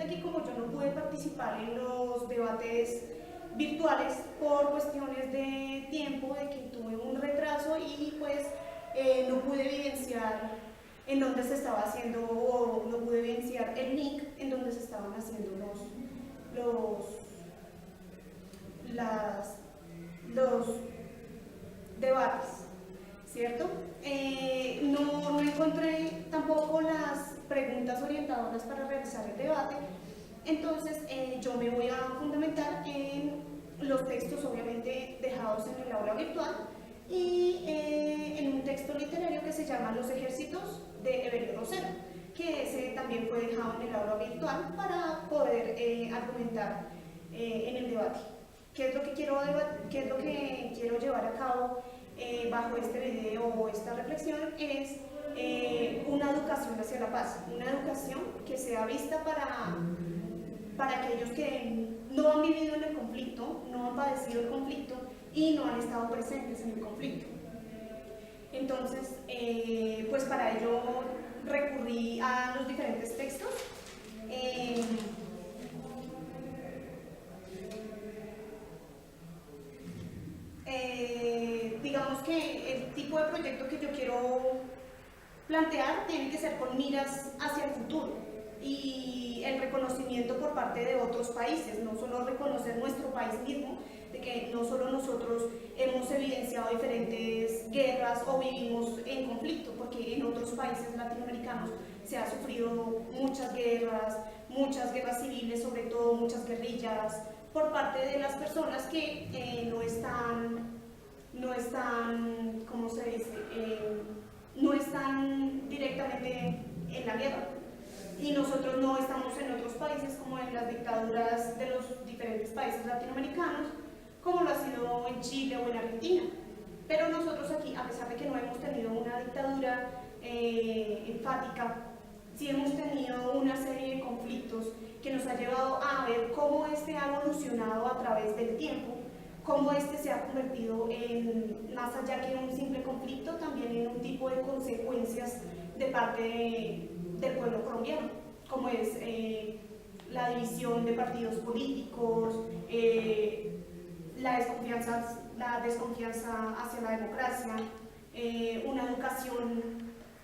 cuenta que como yo no pude participar en los debates virtuales por cuestiones de tiempo, de que tuve un retraso y pues no pude evidenciar en dónde se estaba haciendo, o no pude evidenciar el link en donde se estaban haciendo los debates, ¿cierto? No encontré tampoco las preguntas orientadoras para realizar el debate, entonces yo me voy a fundamentar en los textos obviamente dejados en el aula virtual y en un texto literario que se llama Los ejércitos de Evelio Rosero, que ese también fue dejado en el aula virtual para poder argumentar en el debate. ¿Qué es lo que quiero llevar a cabo bajo este video o esta reflexión? Es una educación hacia la paz, una educación que sea vista para aquellos que no han vivido en el conflicto, no han padecido el conflicto y no han estado presentes en el conflicto. Entonces, pues para ello recurrí a los diferentes textos. Digamos que el tipo de proyecto que yo quiero plantear tiene que ser con miras hacia el futuro y el reconocimiento por parte de otros países, no solo reconocer nuestro país mismo, de que no solo nosotros hemos evidenciado diferentes guerras o vivimos en conflicto, porque en otros países latinoamericanos se ha sufrido muchas guerras civiles, sobre todo muchas guerrillas, por parte de las personas que no están, ¿cómo se dice? No están directamente en la guerra. Y nosotros no estamos en otros países como en las dictaduras de los diferentes países latinoamericanos, como lo ha sido en Chile o en Argentina. Pero nosotros aquí, a pesar de que no hemos tenido una dictadura enfática, sí hemos tenido una serie de conflictos que nos ha llevado a ver cómo este ha evolucionado a través del tiempo, cómo este se ha convertido en, más allá que un simple conflicto, también en un tipo de consecuencias de parte del pueblo colombiano, como es la división de partidos políticos, la desconfianza hacia la democracia,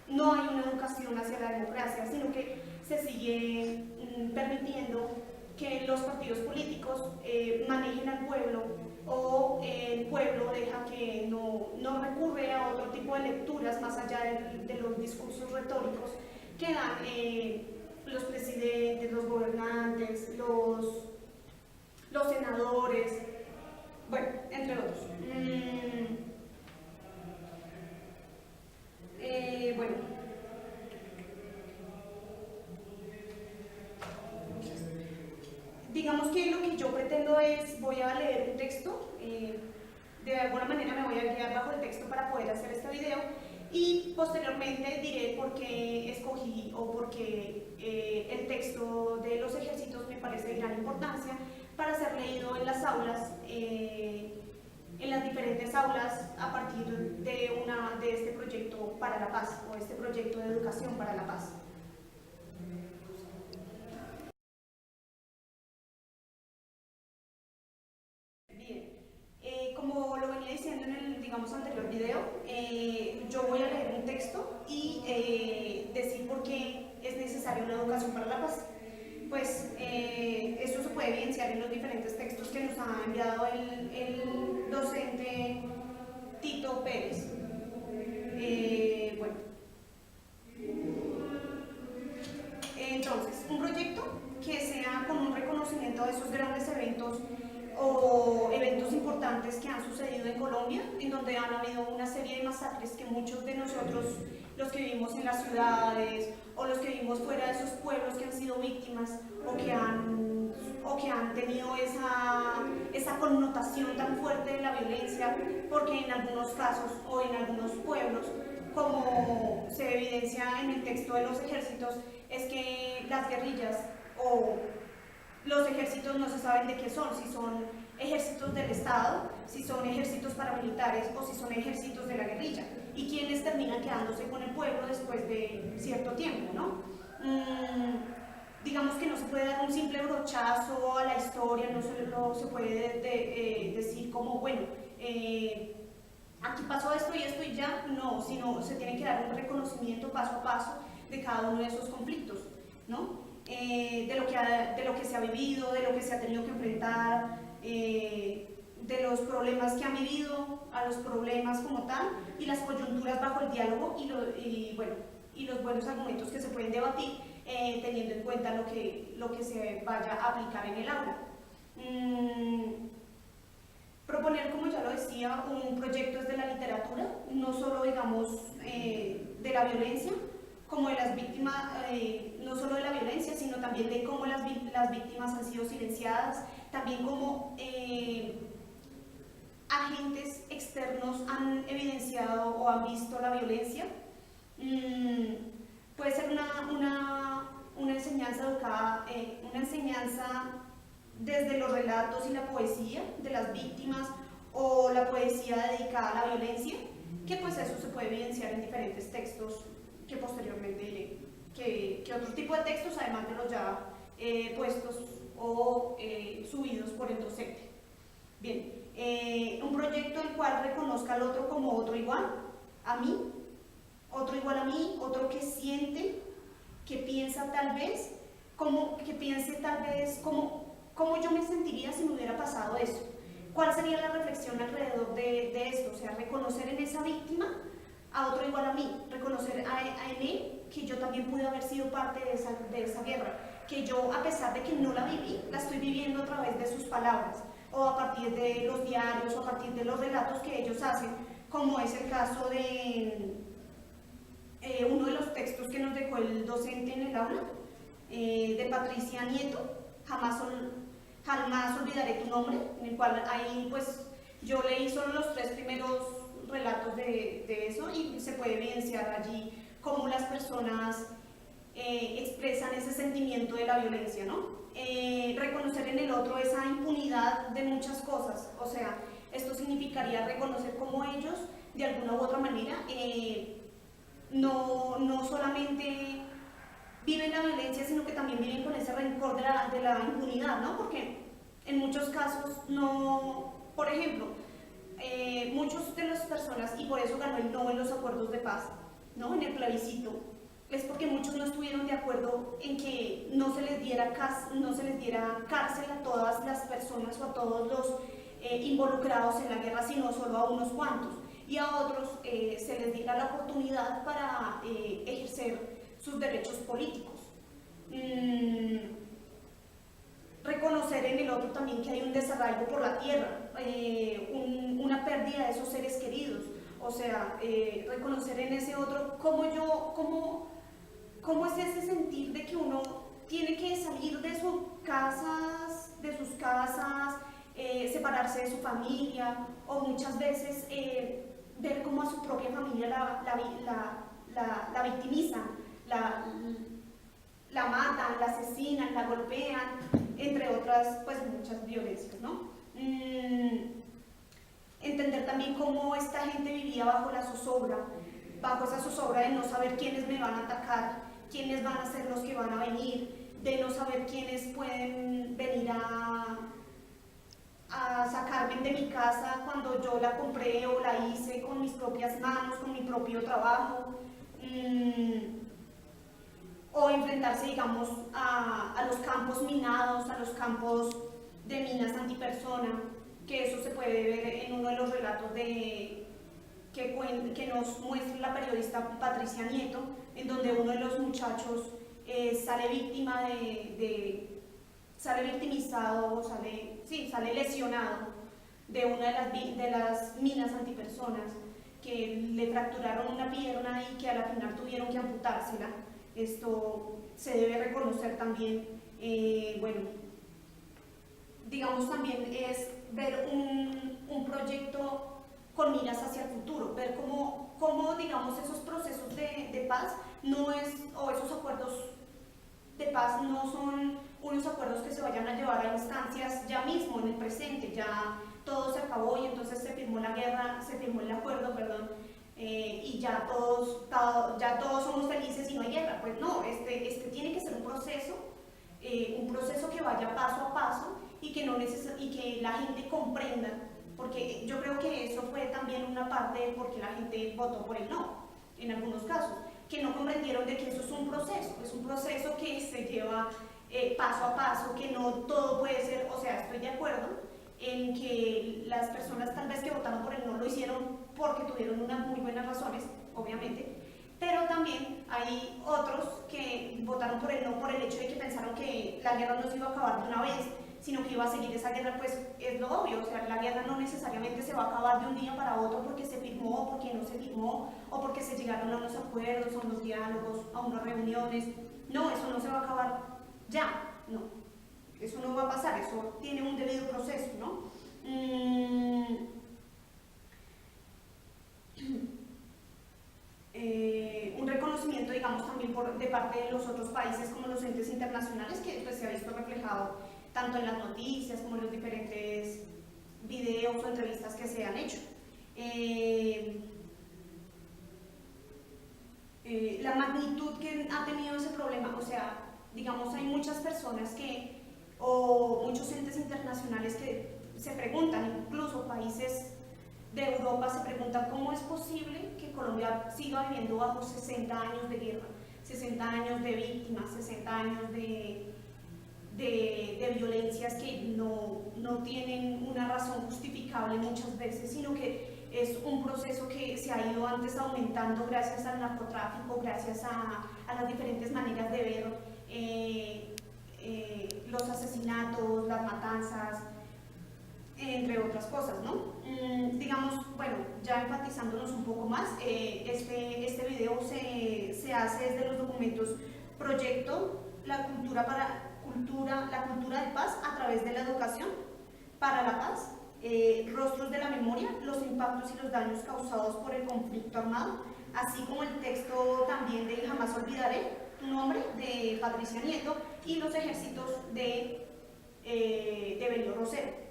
no hay una educación hacia la democracia, sino que se sigue permitiendo que los partidos políticos manejen al pueblo, o el pueblo deja que no recurre a otro tipo de lecturas más allá de los discursos retóricos que dan los presidentes, los gobernantes, los senadores, bueno, entre otros. Bueno, digamos que lo que yo pretendo es, voy a leer un texto, de alguna manera me voy a guiar bajo el texto para poder hacer este video, y posteriormente diré por qué escogí o por qué el texto de los ejércitos me parece de gran importancia para ser leído en las aulas, en las diferentes aulas, a partir de este proyecto para la paz, o este proyecto de educación para la paz. Bien, como lo venía diciendo en el, digamos, anterior video, yo voy a leer un texto y decir por qué es necesaria una educación para la paz. Pues esto se puede evidenciar en los diferentes textos que nos ha enviado el docente Tito Pérez. Bueno, entonces, un proyecto que sea con un reconocimiento de esos grandes eventos o eventos importantes que han sucedido en Colombia, en donde han habido una serie de masacres que muchos de nosotros, los que vivimos en las ciudades o los que vivimos fuera de esos pueblos que han sido víctimas o que han tenido esa connotación tan fuerte de la violencia, porque en algunos casos o en algunos pueblos, como se evidencia en el texto de los ejércitos, es que las guerrillas o los ejércitos no se saben de qué son, si son ejércitos del Estado, si son ejércitos paramilitares o si son ejércitos de la guerrilla, y quienes terminan quedándose con el pueblo después de cierto tiempo, ¿no? digamos que no se puede dar un simple brochazo a la historia, no se puede decir como, bueno, aquí pasó esto y ya, no, sino se tiene que dar un reconocimiento paso a paso de cada uno de esos conflictos, ¿no? De lo que se ha vivido, de lo que se ha tenido que enfrentar, de los problemas que han vivido, a los problemas como tal, y las coyunturas bajo el diálogo y los buenos argumentos que se pueden debatir, teniendo en cuenta lo que se vaya a aplicar en el aula. Proponer, como ya lo decía, un proyecto desde la literatura, no solo, digamos, de la violencia, como de las víctimas, no solo de la violencia, sino también de cómo las víctimas han sido silenciadas, también cómo agentes externos han evidenciado o han visto la violencia. Puede ser una enseñanza educada, una enseñanza desde los relatos y la poesía de las víctimas, o la poesía dedicada a la violencia, que pues eso se puede evidenciar en diferentes textos que posteriormente, que otro tipo de textos, además de los ya puestos o subidos por el docente. Bien, un proyecto el cual reconozca al otro como otro igual a mí, otro igual a mí, otro que siente, que piensa tal vez, que piense tal vez cómo yo me sentiría si me hubiera pasado eso. ¿Cuál sería la reflexión alrededor de esto? O sea, reconocer en esa víctima a otro igual a mí, reconocer en él que yo también pude haber sido parte de esa guerra, que yo, a pesar de que no la viví, la estoy viviendo a través de sus palabras, o a partir de los diarios, o a partir de los relatos que ellos hacen, como es el caso de uno de los textos que nos dejó el docente en el aula, de Patricia Nieto, jamás olvidaré tu nombre, en el cual ahí pues yo leí solo los 3 primeros relatos de eso, y se puede evidenciar allí cómo las personas expresan ese sentimiento de la violencia, ¿no? Reconocer en el otro esa impunidad de muchas cosas, o sea, esto significaría reconocer cómo ellos, de alguna u otra manera, no solamente viven la violencia, sino que también viven con ese rencor de la impunidad, ¿no? Porque en muchos casos no, por ejemplo, muchos de las personas, y por eso ganó el no en los acuerdos de paz, ¿no? En el plebiscito, es porque muchos no estuvieron de acuerdo en que no se les diera cárcel a todas las personas o a todos los involucrados en la guerra, sino solo a unos cuantos, y a otros se les diera la oportunidad para ejercer sus derechos políticos. Reconocer en el otro también que hay un desarraigo por la tierra, una pérdida de esos seres queridos, o sea, reconocer en ese otro cómo es ese sentir de que uno tiene que salir de sus casas, separarse de su familia, o muchas veces ver cómo a su propia familia la victimizan, la matan, la asesinan, la golpean, entre otras pues muchas violencias, ¿no? Entender también cómo esta gente vivía bajo esa zozobra de no saber quiénes me van a atacar, quiénes van a ser los que van a venir, de no saber quiénes pueden venir a sacarme de mi casa cuando yo la compré o la hice con mis propias manos, con mi propio trabajo, o enfrentarse, digamos, a los campos minados, a los campos de minas antipersona, que eso se puede ver en uno de los relatos que nos muestra la periodista Patricia Nieto, en donde uno de los muchachos sale victimizado, sale lesionado de una de las minas antipersonas, que le fracturaron una pierna y que a la final tuvieron que amputársela. Esto se debe reconocer también, bueno, digamos también es ver un proyecto con miras hacia el futuro, ver cómo digamos, esos procesos de paz o esos acuerdos de paz no son unos acuerdos que se vayan a llevar a instancias ya mismo, en el presente, ya todo se acabó y entonces se firmó el acuerdo, perdón, y ya todos somos felices y no hay guerra. Pues no, este tiene que ser un proceso un proceso que vaya paso a paso y que, y que la gente comprenda, porque yo creo que eso fue también una parte de por qué la gente votó por el no, en algunos casos, que no comprendieron de que eso es un proceso que se lleva paso a paso, que no todo puede ser, o sea, estoy de acuerdo en que las personas tal vez que votaron por el no lo hicieron porque tuvieron unas muy buenas razones, obviamente, pero también hay otros que votaron por el no por el hecho de que pensaron que la guerra no se iba a acabar de una vez, sino que iba a seguir esa guerra. Pues es lo obvio, o sea, la guerra no necesariamente se va a acabar de un día para otro porque se firmó, o porque no se firmó, o porque se llegaron a unos acuerdos, a unos diálogos, a unas reuniones. No, eso no se va a acabar ya, no, eso no va a pasar, eso tiene un debido proceso, ¿no? Un reconocimiento, digamos, también de parte de los otros países como los entes internacionales, que pues, se ha visto reflejado tanto en las noticias como en los diferentes videos o entrevistas que se han hecho. La magnitud que ha tenido ese problema, o sea, digamos, hay muchas personas que, o muchos entes internacionales que se preguntan, incluso países de Europa se preguntan cómo es posible que Colombia siga viviendo bajo 60 años de guerra, 60 años de víctimas, 60 años de violencias que no tienen una razón justificable muchas veces, sino que es un proceso que se ha ido antes aumentando gracias al narcotráfico, gracias a las diferentes maneras de ver los asesinatos, las matanzas, entre otras cosas, ¿no? Digamos, bueno, ya enfatizándonos un poco más, este video se hace desde los documentos Proyecto La cultura de paz a través de la educación para la paz, Rostros de la memoria, los impactos y los daños causados por el conflicto armado, así como el texto también de Jamás olvidaré tu nombre, de Patricia Nieto, y los ejércitos de Belio Rosero.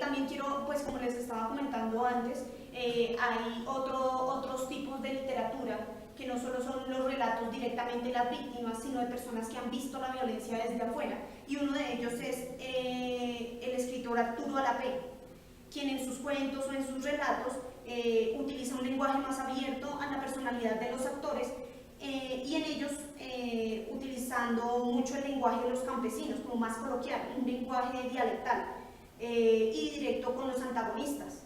También quiero, pues como les estaba comentando antes, hay otros tipos de literatura que no solo son los relatos directamente de las víctimas, sino de personas que han visto la violencia desde afuera. Y uno de ellos es el escritor Arturo Alapé, quien en sus cuentos o en sus relatos utiliza un lenguaje más abierto a la personalidad de los actores y en ellos utilizando mucho el lenguaje de los campesinos, como más coloquial, un lenguaje dialectal y directo con los antagonistas.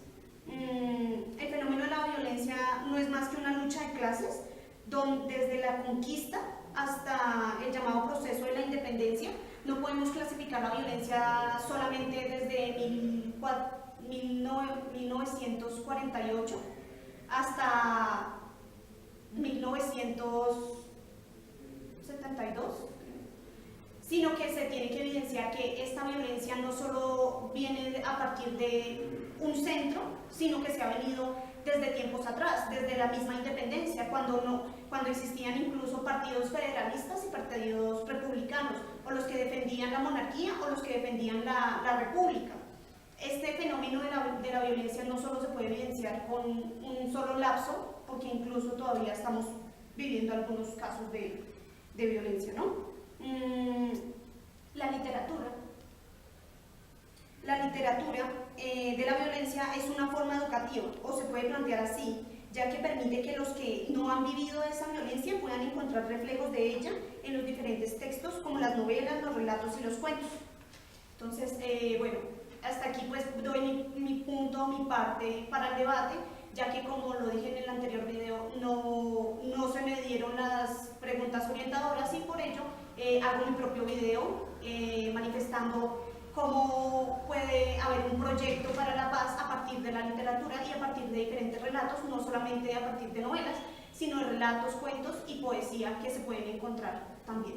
El fenómeno de la violencia no es más que una lucha de clases, donde desde la conquista hasta el llamado proceso de la independencia. No podemos clasificar la violencia solamente desde 1948 hasta 1972, sino que se tiene que evidenciar que esta violencia no solo viene a partir de un centro, sino que se ha venido desde tiempos atrás, desde la misma independencia, cuando existían incluso partidos federalistas y partidos republicanos, o los que defendían la monarquía o los que defendían la república. Este fenómeno de la violencia no solo se puede evidenciar con un solo lapso, porque incluso todavía estamos viviendo algunos casos de violencia, ¿no? La literatura de la violencia es una forma educativa, o se puede plantear así, ya que permite que los que no han vivido esa violencia puedan encontrar reflejos de ella en los diferentes textos, como las novelas, los relatos y los cuentos. Entonces, bueno, hasta aquí pues doy mi punto, mi parte para el debate, ya que como lo dije en el anterior video, no se me dieron las preguntas orientadoras y por ello hago mi propio video manifestando cómo puede haber un proyecto para la paz a partir de la literatura y a partir de diferentes relatos, no solamente a partir de novelas, sino de relatos, cuentos y poesía que se pueden encontrar también.